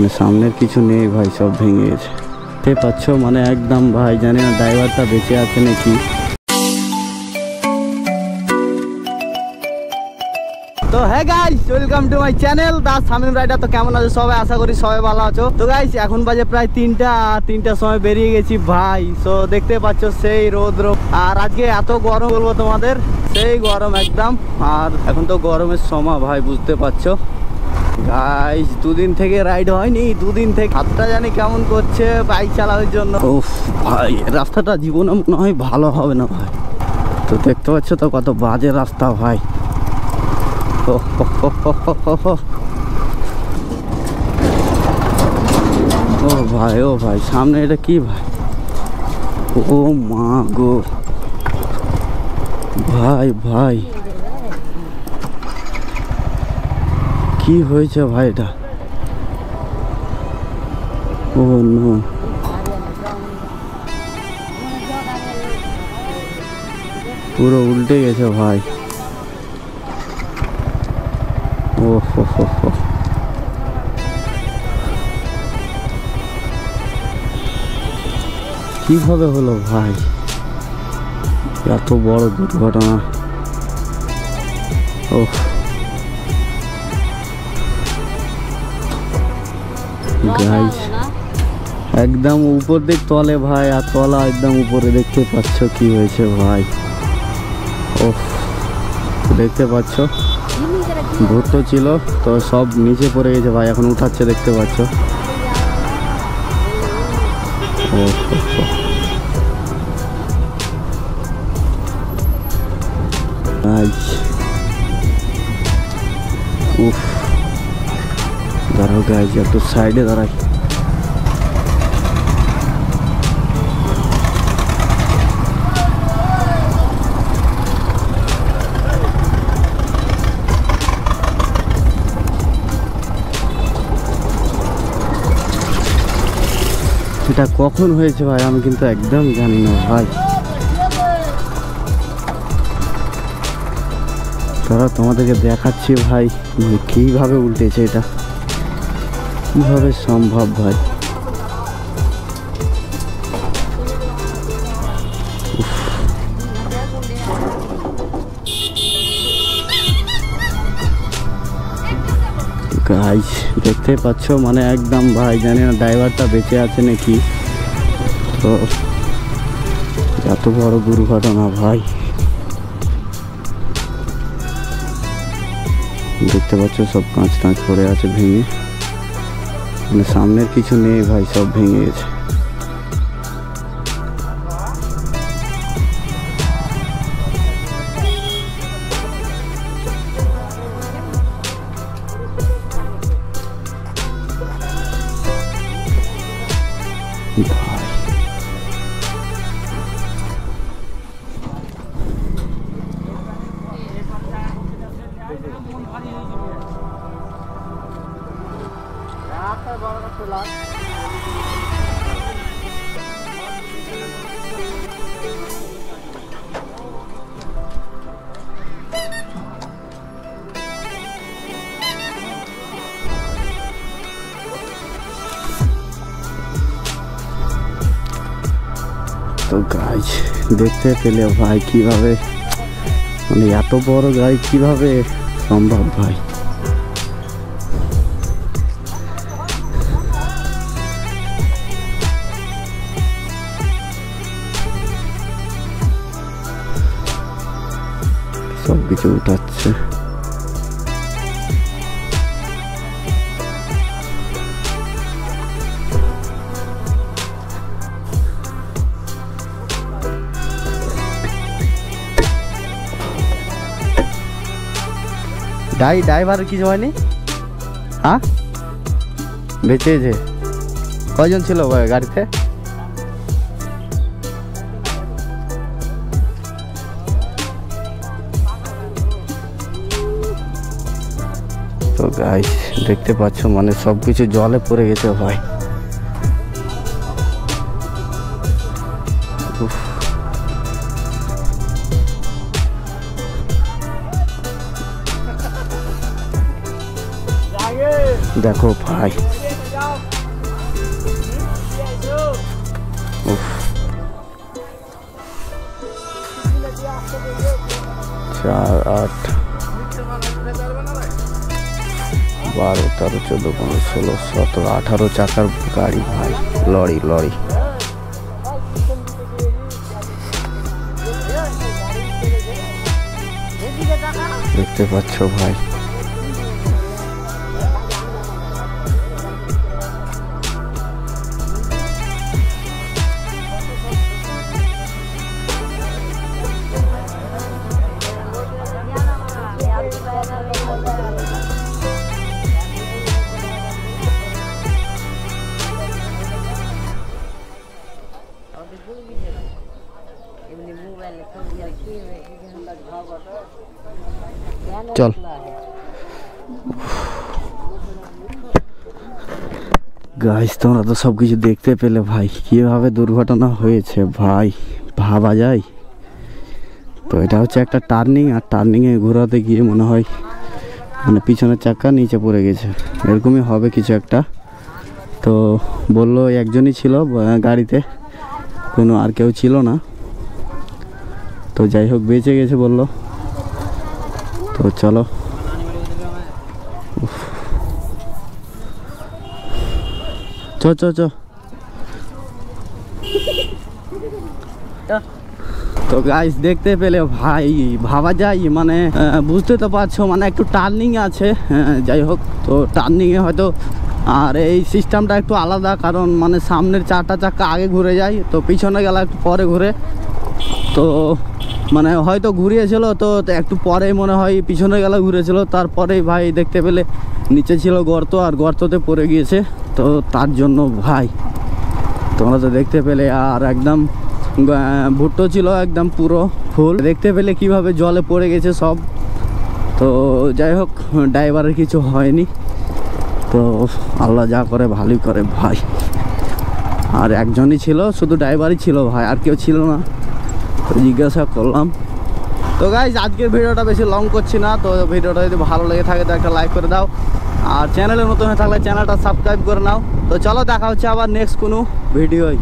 মানে সামনের কিছু নেই ভাই, সব ভেঙে গেছে। দেখতে পাচ্ছ মানে একদম ভাই, জানি না ড্রাইভারটা বেঁচে আছে নাকি। তো হ্যাঁ guys, welcome to my channel the Shamim rider. তো কেমন আছো সবাই? আশা করি সবাই ভালো আছো। তো গাইস এখন বাজে প্রায় তিনটার সময় বেরিয়ে গেছি ভাই। তো দেখতে পাচ্ছ সেই রোদ, আর আজকে এত গরম বলবো তোমাদের, সেই গরম একদম। আর এখন তো গরমের সময় ভাই, বুঝতে পারছো গাইস। দুদিন থেকে রাইড হয়নি, দুদিন থেকে হাতটা জানি কেমন করছে বাইক চালানোর জন্য। উফ ভাই, রাস্তাটা জীবনে মনে হয় ভালো হবে না ভাই। তো দেখতে পাচ্ছ তো কত বাজে রাস্তা ভাই। ও ভাই, ও ভাই, সামনে এটা কি ভাই? ও মা গো ভাই, ভাই কি হয়েছে ভাই এটা? ও নো, পুরো উল্টে গেছে ভাই। ও হো, কিভাবে হলো ভাই এত বড় দুর্ঘটনা? ও গাইস, একদম উপর দিক তলে ভাই, আর তলা একদম উপরে। দেখতে পাচ্ছ কি হয়েছে ভাই? ও দেখতে পাচ্ছ ভুট্টো ছিল তো সব নিচে পড়ে গেছে ভাই, এখন উঠাচ্ছে দেখতে পাচ্ছ। ও উফ, দাঁড়াও গাইজ, একটু সাইডে দাঁড়াই। এটা কখন হয়েছে ভাই আমি কিন্তু একদম জানি না ভাই। তারা তোমাদেরকে দেখাচ্ছি ভাই কিভাবে উল্টেছে, এটা কিভাবে সম্ভব ভাই? গাইস দেখতে পাচ্ছ মানে একদম ভাই, জানি না ড্রাইভারটা বেঁচে আছে নাকি। তো এত বড় দুর্ঘটনা ভাই, দেখতে পাচ্ছ সব কাঁচ টাঁচ পড়ে আছে ভেঙে, মানে সামনের কিছু নেই ভাই, সব ভেঙে গেছে। তো গাইজ দেখতে পেলে ভাই কিভাবে, মানে এত বড় গাড়ি কিভাবে সম্ভব ভাই? সব কিছু উঠাচ্ছে। ড্রাইভারের কিছু হয়নি? হ্যাঁ বেঁচেছে? কয়জন ছিল গাড়িতে? তো গাইস দেখতে পাচ্ছ মানে সবকিছু জলে পড়ে গেছে ভাই। দেখো ভাই 4, 8, 12, 13, 14, 15, 16, 17, 18 চাকার গাড়ি ভাই, লরি লরি। দেখতে পাচ্ছ ভাই, চল। গাইস তোমরা তো সবকিছু দেখতে পেলে ভাই, কিভাবে দুর্ঘটনা হয়েছে ভাই, ভাবা যায়? তো এটা হচ্ছে একটা টার্নিং, আর টার্নিংয়ে ঘোরাতে গিয়ে মনে হয় মানে পিছনের চাকা নিচে পড়ে গেছে, এরকমই হবে কিছু একটা। তো বললো একজনই ছিল গাড়িতে, কোনো আর কেউ ছিল না। তো যাই হোক বেঁচে গেছে বললো। তো চলো, চ চ চ। তো গাইস দেখতে পেলে ভাই, ভাবা যায় মানে বুঝতে তো পারছো, মানে একটু টার্নিং আছে, যাই হোক। তো টার্নিংয়ে হয়তো আর এই সিস্টেমটা একটু আলাদা, কারণ মানে সামনের 4টা চাকা আগে ঘুরে যায়, তো পিছনে গেলে একটু পরে ঘুরে। তো মানে হয়তো ঘুরিয়েছিল, তো একটু পরে মনে হয় পিছনে গেলে ঘুরেছিল, তারপরেই ভাই দেখতে পেলে নিচে ছিল গর্ত, আর গর্ততে পড়ে গিয়েছে। তো তার জন্য ভাই তোমরা তো দেখতে পেলে, আর একদম ভুট্টো ছিল একদম পুরো ফুল, দেখতে পেলে কিভাবে জলে পড়ে গেছে সব। তো যাই হোক ড্রাইভারের কিছু হয়নি, তো আল্লাহ যা করে ভালোই করে ভাই। আর একজনই ছিল, শুধু ড্রাইভারই ছিল ভাই, আর কেউ ছিল না। তো জিজ্ঞাসা করলাম। তো গাইজ আজকের ভিডিওটা বেশি লং করছি না, তো ভিডিওটা যদি ভালো লেগে থাকে তো একটা লাইক করে দাও, আর চ্যানেলে নতুন হয়ে থাকলে চ্যানেলটা সাবস্ক্রাইব করে নাও। তো চলো দেখা হচ্ছে আবার নেক্সট কোনো ভিডিওয়।